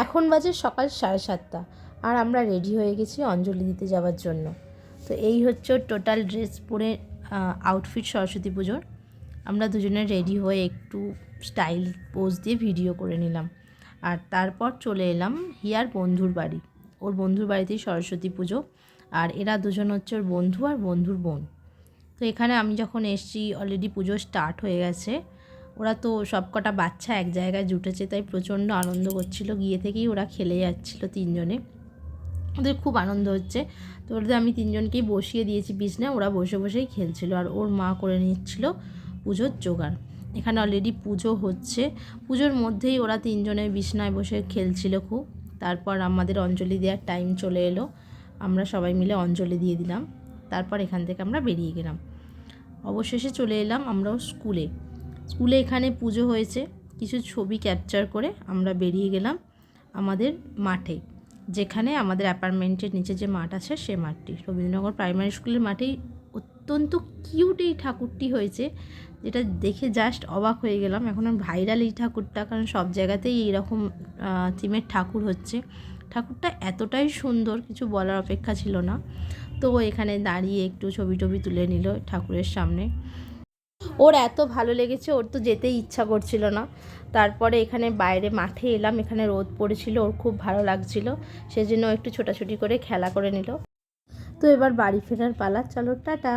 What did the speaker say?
এখন বাজে সকাল 7:30 আর আমরা রেডি হয়ে গেছি অঞ্জলি দিতে যাওয়ার জন্য। তো এই হচ্ছে টোটাল ড্রেস পরে আউটফিট সরস্বতী পুজোর। আমরা দুজনে রেডি হয়ে একটু স্টাইল পোজ দিয়ে ভিডিও করে নিলাম। আর তারপর চলে এলাম হিয়ার বন্ধুর বাড়ি। ওর বন্ধুর বাড়িতেই সরস্বতী পুজো, আর এরা দুজন হচ্ছে ওর বন্ধু আর বন্ধুর বোন। তো এখানে আমি যখন এসেছি অলরেডি পুজো স্টার্ট হয়ে গেছে। ওরা তো সব কটা বাচ্চা এক জায়গায় জুটেছে, তাই প্রচণ্ড আনন্দ করছিল। গিয়ে থেকেই ওরা খেলে যাচ্ছিলো তিনজনে, ওদের খুব আনন্দ হচ্ছে। তো ওদের আমি তিনজনকেই বসিয়ে দিয়েছি বিছনায়, ওরা বসে বসেই খেলছিল। আর ওর মা করে নিচ্ছিল পুজোর জোগাড়। এখানে অলরেডি পুজো হচ্ছে, পুজোর মধ্যেই ওরা তিনজনে বিছনায় বসে খেলছিল খুব। তারপর আমাদের অঞ্জলি দেওয়ার টাইম চলে এলো, আমরা সবাই মিলে অঞ্জলি দিয়ে দিলাম। তারপর এখান থেকে আমরা বেরিয়ে গেলাম। অবশেষে চলে এলাম আমরাও স্কুলে। এখানে পুজো হয়েছে, কিছু ছবি ক্যাপচার করে আমরা বেরিয়ে গেলাম আমাদের মাঠে, যেখানে আমাদের অ্যাপার্টমেন্টের নিচে যে মাঠ আছে সে মাঠটি, রবীন্দ্রনগর প্রাইমারি স্কুলের মাঠেই। অত্যন্ত কিউট এই ঠাকুরটি হয়েছে, যেটা দেখে জাস্ট অবাক হয়ে গেলাম। এখন ভাইরাল এই ঠাকুরটা, কারণ সব জায়গাতেই এইরকম থিমের ঠাকুর হচ্ছে। ঠাকুরটা এতটাই সুন্দর, কিছু বলার অপেক্ষা ছিল না। তো এখানে দাঁড়িয়ে একটু ছবি তুলে নিল ঠাকুরের সামনে। ওর এত ভালো লেগেছে, ওর তো যেতেই ইচ্ছা করছিল না। তারপরে এখানে বাইরে মাঠে এলাম, এখানে রোদ পড়েছিল, ওর খুব ভালো লাগছিল, সেজন্য একটু ছোটাছুটি করে খেলা করে নিল। তো এবার বাড়ি ফেরার পালা, চলো টাটা।